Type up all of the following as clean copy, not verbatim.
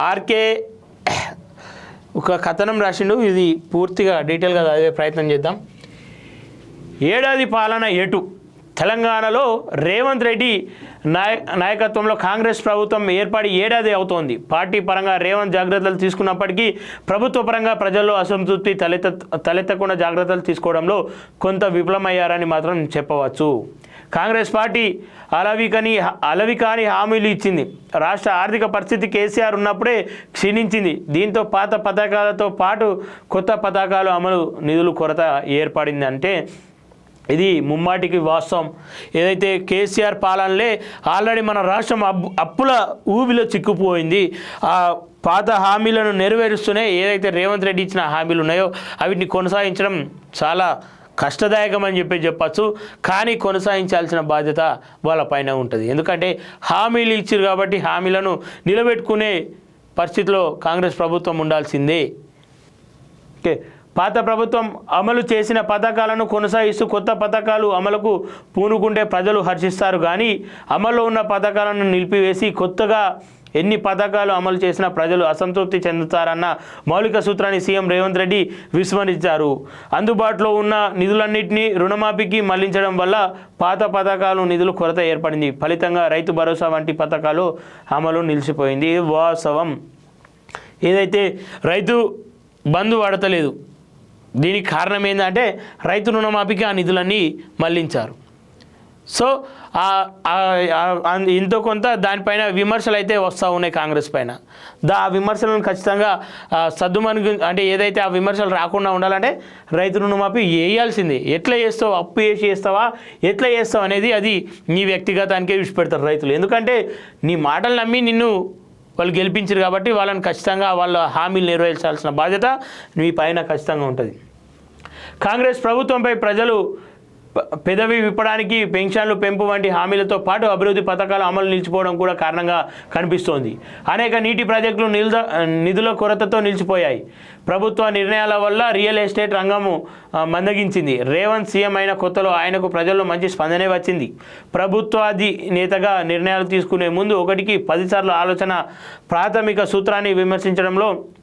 RK ఒక కథనం రాసిండు, ఇది పూర్తిగా డీటెయిల్గా చదివే ప్రయత్నం చేద్దాం. ఏడాది పాలన ఎటు? తెలంగాణలో రేవంత్ రెడ్డి నాయకత్వంలో కాంగ్రెస్ ప్రభుత్వం ఏర్పడి ఏడాది అవుతోంది. పార్టీ పరంగా రేవంత్ జాగ్రత్తలు తీసుకున్నప్పటికీ ప్రభుత్వ పరంగా ప్రజల్లో అసంతృప్తి తలెత్తకుండా జాగ్రత్తలు తీసుకోవడంలో కొంత విఫలమయ్యారని మాత్రం చెప్పవచ్చు. కాంగ్రెస్ పార్టీ అలవికాని హామీలు ఇచ్చింది. రాష్ట్ర ఆర్థిక పరిస్థితి కేసీఆర్ ఉన్నప్పుడే క్షీణించింది. దీంతో పాత పథకాలతో పాటు కొత్త పథకాలు అమలు నిధులు కొరత ఏర్పడింది. అంటే ఇది ముమ్మాటికి వాస్తవం. ఏదైతే కేసీఆర్ పాలనలే ఆల్రెడీ మన రాష్ట్రం అప్పుల ఊబిలో చిక్కుపోయింది. ఆ పాత హామీలను నెరవేరుస్తూనే ఏదైతే రేవంత్ రెడ్డి ఇచ్చిన హామీలు ఉన్నాయో అవిటిని కొనసాగించడం చాలా కష్టదాయకం అని చెప్పచ్చు. కానీ కొనసాగించాల్సిన బాధ్యత వాళ్ళ పైన ఉంటుంది. ఎందుకంటే హామీలు ఇచ్చారు కాబట్టి హామీలను నిలబెట్టుకునే పరిస్థితిలో కాంగ్రెస్ ప్రభుత్వం ఉండాల్సిందే. ఓకే, పాత ప్రభుత్వం అమలు చేసిన పథకాలను కొనసాగిస్తూ కొత్త పథకాలు అమలుకు పూనుకుంటే ప్రజలు హర్షిస్తారు. కానీ అమల్లో ఉన్న పథకాలను నిలిపివేసి కొత్తగా ఎన్ని పథకాలు అమలు చేసినా ప్రజలు అసంతృప్తి చెందుతారన్న మౌలిక సూత్రాన్ని సీఎం రేవంత్ రెడ్డి విస్మరించారు. అందుబాటులో ఉన్న నిధులన్నింటినీ రుణమాఫీకి మళ్లించడం వల్ల పాత పథకాలు నిధులు కొరత ఏర్పడింది. ఫలితంగా రైతు భరోసా వంటి పథకాలు అమలు నిలిచిపోయింది. వాస్తవం. ఏదైతే రైతు బంధు పడతలేదు, దీనికి కారణం ఏంటంటే రైతు రుణమాఫీకి ఆ నిధులన్నీ మళ్లించారు. సో ఎంతో కొంత దానిపైన విమర్శలు అయితే వస్తూ ఉన్నాయి కాంగ్రెస్ పైన. ఆ విమర్శలను ఖచ్చితంగా అంటే ఏదైతే ఆ విమర్శలు రాకుండా ఉండాలంటే రైతు రుణమాఫీ వేయాల్సిందే. ఎట్లా చేస్తావు, అప్పు వేసి చేస్తావా, ఎట్లా చేస్తావు అనేది అది నీ వ్యక్తిగతానికే విడిచిపెడతారు రైతులు. ఎందుకంటే నీ మాటలు నమ్మి నిన్ను వాళ్ళు గెలిపించారు కాబట్టి వాళ్ళని ఖచ్చితంగా వాళ్ళ హామీలు నెరవేర్చాల్సిన బాధ్యత మీ పైన ఖచ్చితంగా ఉంటుంది. కాంగ్రెస్ ప్రభుత్వంపై ప్రజలు పెదవి విప్పడానికి పెన్షన్లు పెంపు వంటి హామీలతో పాటు అభివృద్ధి పథకాలు అమలు నిలిచిపోవడం కూడా కారణంగా కనిపిస్తోంది. అనేక నీటి ప్రాజెక్టులు నిధుల కొరతతో నిలిచిపోయాయి. ప్రభుత్వ నిర్ణయాల వల్ల రియల్ ఎస్టేట్ రంగము మందగించింది. రేవంత్ సీఎం అయిన కొత్తలో ఆయనకు ప్రజల్లో మంచి స్పందనే వచ్చింది. ప్రభుత్వాధినేతగా నిర్ణయాలు తీసుకునే ముందు 1కి 10 సార్లు ఆలోచన, ప్రాథమిక సూత్రాన్ని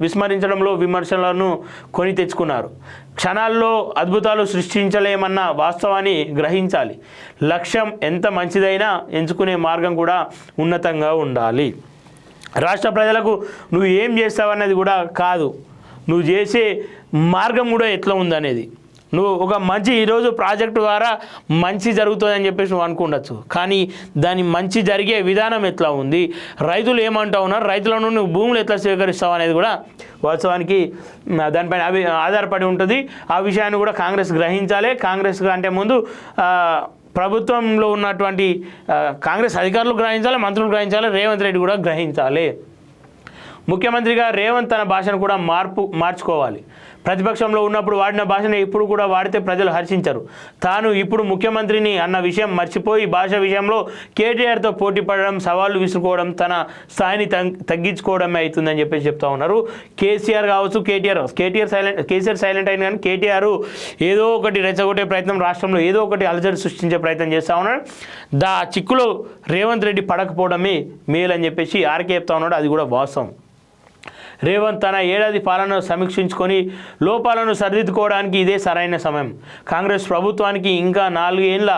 విస్మరించడంలో విమర్శలను కొని తెచ్చుకున్నారు. క్షణాల్లో అద్భుతాలు సృష్టించలేమన్న వాస్తవాన్ని గ్రహించాలి. లక్ష్యం ఎంత మంచిదైనా ఎంచుకునే మార్గం కూడా ఉన్నతంగా ఉండాలి. రాష్ట్ర ప్రజలకు నువ్వు ఏం చేస్తావన్నది కూడా కాదు, నువ్వు చేసే మార్గం కూడా ఎట్లా ఉందనేది. నువ్వు ఒక మంచి ఈరోజు ప్రాజెక్టు ద్వారా మంచి జరుగుతుందని చెప్పేసి నువ్వు అనుకుండొచ్చు, కానీ దాని మంచి జరిగే విధానం ఎట్లా ఉంది, రైతులు ఏమంటా ఉన్నారు, రైతులను నువ్వు భూములు ఎట్లా స్వీకరిస్తావు అనేది కూడా వాస్తవానికి దానిపైన ఆధారపడి ఉంటుంది. ఆ విషయాన్ని కూడా కాంగ్రెస్ గ్రహించాలి. కాంగ్రెస్ కంటే ముందు ప్రభుత్వంలో ఉన్నటువంటి కాంగ్రెస్ అధికారులు గ్రహించాలి, మంత్రులు గ్రహించాలి, రేవంత్ రెడ్డి కూడా గ్రహించాలి. ముఖ్యమంత్రిగా రేవంత్ తన భాషను కూడా మార్చుకోవాలి. ప్రతిపక్షంలో ఉన్నప్పుడు వాడిన భాషను ఇప్పుడు కూడా వాడితే ప్రజలు హర్షించరు. తాను ఇప్పుడు ముఖ్యమంత్రిని అన్న విషయం మర్చిపోయి భాష విషయంలో కేటీఆర్తో పోటీ పడడం, సవాళ్లు విసురుకోవడం తన స్థాయిని తగ్గించుకోవడమే అవుతుందని చెప్పేసి చెప్తా ఉన్నారు. కేసీఆర్ కావచ్చు, కేసీఆర్ సైలెంట్ అయిన కానీ కేటీఆర్ ఏదో ఒకటి రెచ్చగొట్టే ప్రయత్నం, రాష్ట్రంలో ఏదో ఒకటి అలజడి సృష్టించే ప్రయత్నం చేస్తూ ఉన్నాడు. చిక్కులో రేవంత్ రెడ్డి పడకపోవడమే మేలు అని చెప్పేసి ఆర్కే చెప్తా ఉన్నాడు. అది కూడా వాస్తవం. రేవంత్ తన ఏడాది పాలనను సమీక్షించుకొని లోపాలను సరిదిద్దుకోవడానికి ఇదే సరైన సమయం. కాంగ్రెస్ ప్రభుత్వానికి ఇంకా 4 ఏళ్ల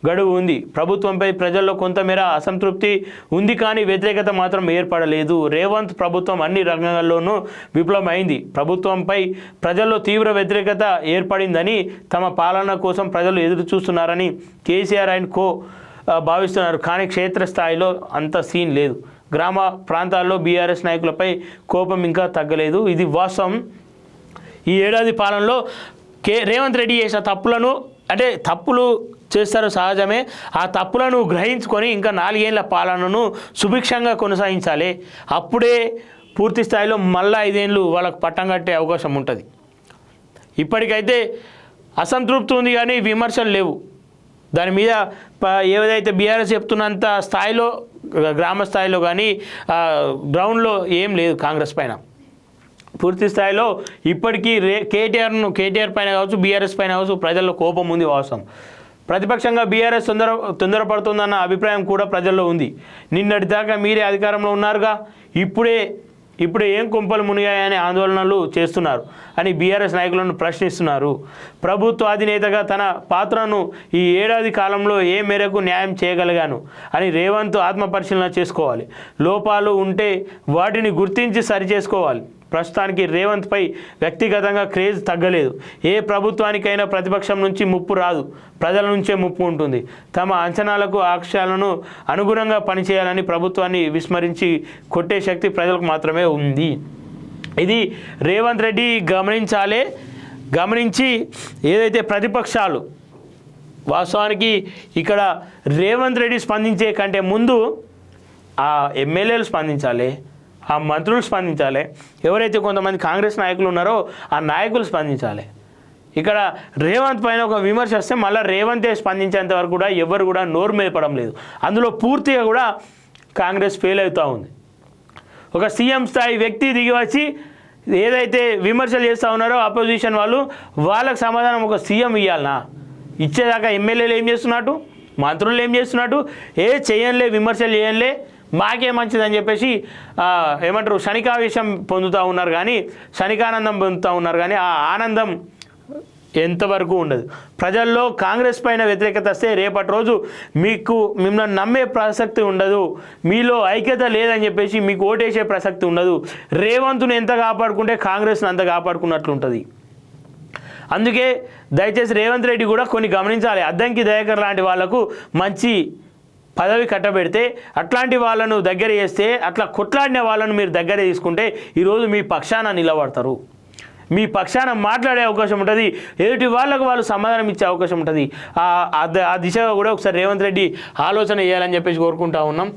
గడువు ఉంది. ప్రభుత్వంపై ప్రజల్లో కొంతమేర అసంతృప్తి ఉంది, కానీ వ్యతిరేకత మాత్రం ఏర్పడలేదు. రేవంత్ ప్రభుత్వం అన్ని రంగాల్లోనూ విఫలమైంది. ప్రభుత్వంపై ప్రజల్లో తీవ్ర వ్యతిరేకత ఏర్పడిందని, తమ పాలన కోసం ప్రజలు ఎదురు చూస్తున్నారని కేసీఆర్ అండ్ కో భావిస్తున్నారు. కానీ క్షేత్రస్థాయిలో అంత సీన్ లేదు. గ్రామ ప్రాంతాల్లో బీఆర్ఎస్ నాయకులపై కోపం ఇంకా తగ్గలేదు. ఇది వాస్తవం. ఈ ఏడాది పాలనలో రేవంత్ రెడ్డి చేసిన తప్పులు చేస్తారు సహజమే. ఆ తప్పులను గ్రహించుకొని ఇంకా 4 ఏళ్ల పాలనను సుభిక్షంగా కొనసాగించాలి. అప్పుడే పూర్తి స్థాయిలో మళ్ళా 5 ఏళ్ళు వాళ్ళకు పట్టం కట్టే అవకాశం ఉంటుంది. ఇప్పటికైతే అసంతృప్తి ఉంది కానీ విమర్శలు లేవు. దాని మీద ఏదైతే బీఆర్ఎస్ చెప్తున్నంత స్థాయిలో గ్రామ స్థాయిలో కానీ గ్రౌండ్లో ఏం లేదు కాంగ్రెస్ పైన. పూర్తి స్థాయిలో ఇప్పటికీ కేటీఆర్ పైన కావచ్చు, బీఆర్ఎస్ పైన కావచ్చు ప్రజల్లో కోపం ఉంది. వాస్తవం. ప్రతిపక్షంగా బీఆర్ఎస్ తొందరపడుతుందన్న అభిప్రాయం కూడా ప్రజల్లో ఉంది. నిన్నటిదాకా మీరే అధికారంలో ఉన్నారుగా, ఇప్పుడే ఇప్పుడు ఏం కుంపలు మునిగాయని ఆందోళనలు చేస్తున్నారు అని బీఆర్ఎస్ నాయకులను ప్రశ్నిస్తున్నారు. ప్రభుత్వ అధినేతగా తన పాత్రను ఈ ఏడాది కాలంలో ఏ మేరకు న్యాయం చేయగలిగాను అని రేవంత్ ఆత్మపరిశీలన చేసుకోవాలి. లోపాలు ఉంటే వాటిని గుర్తించి సరిచేసుకోవాలి. ప్రస్తుతానికి రేవంత్పై వ్యక్తిగతంగా క్రేజ్ తగ్గలేదు. ఏ ప్రభుత్వానికైనా ప్రతిపక్షం నుంచి ముప్పు రాదు, ప్రజల నుంచే ముప్పు ఉంటుంది. తమ అంచనాలకు ఆంక్షలను అనుగుణంగా పనిచేయాలని ప్రభుత్వాన్ని విస్మరించి కొట్టే శక్తి ప్రజలకు మాత్రమే ఉంది. ఇది రేవంత్ రెడ్డి గమనించి ఏదైతే ప్రతిపక్షాలు వాస్తవానికి ఇక్కడ రేవంత్ రెడ్డి స్పందించే కంటే ముందు ఆ ఎమ్మెల్యేలు స్పందించాలి, ఆ మంత్రులు స్పందించాలి, ఎవరైతే కొంతమంది కాంగ్రెస్ నాయకులు ఉన్నారో ఆ నాయకులు స్పందించాలి. ఇక్కడ రేవంత్ పైన ఒక విమర్శ వస్తే మళ్ళీ రేవంతే స్పందించేంత వరకు కూడా ఎవరు కూడా నోరు మేపడం లేదు. అందులో పూర్తిగా కూడా కాంగ్రెస్ ఫెయిల్ అవుతూ ఉంది. ఒక సీఎం స్థాయి వ్యక్తి దిగి వచ్చి ఏదైతే విమర్శలు చేస్తూ ఉన్నారో అపోజిషన్ వాళ్ళకి సమాధానం ఒక సీఎం ఇవ్వాలనా? ఇచ్చేదాకా ఎమ్మెల్యేలు ఏం చేస్తున్నట్టు, మంత్రులు ఏం చేస్తున్నట్టు, చేయనులే, విమర్శలు చేయనులే, మాకే మంచిదని చెప్పేసి ఏమంటారు శనికావేశం పొందుతూ ఉన్నారు, కానీ శనికానందం పొందుతూ ఉన్నారు. కానీ ఆ ఆనందం ఎంతవరకు ఉండదు. ప్రజల్లో కాంగ్రెస్ పైన వ్యతిరేకత వస్తే రేపటి రోజు మిమ్మల్ని నమ్మే ప్రసక్తి ఉండదు, మీలో ఐక్యత లేదని చెప్పేసి మీకు ఓటేసే ప్రసక్తి ఉండదు. రేవంత్ను ఎంత కాపాడుకుంటే కాంగ్రెస్ను అంత కాపాడుకున్నట్లు ఉంటుంది. అందుకే దయచేసి రేవంత్ రెడ్డి కూడా కొన్ని గమనించాలి. అద్దంకి దయాకర్ లాంటి వాళ్లకు మంచి పదవి కట్టబెడితే అట్లాంటి వాళ్ళను దగ్గర చేస్తే, అట్లా కొట్లాడిన వాళ్ళను మీరు దగ్గర తీసుకుంటే ఈరోజు మీ పక్షాన నిలబడతారు, మీ పక్షాన మాట్లాడే అవకాశం ఉంటుంది, ఎదుటి వాళ్ళకు వాళ్ళు సమాధానం ఇచ్చే అవకాశం ఉంటుంది. ఆ దిశగా కూడా ఒకసారి రేవంత్ రెడ్డి ఆలోచన చేయాలని చెప్పేసి కోరుకుంటా ఉన్నాం.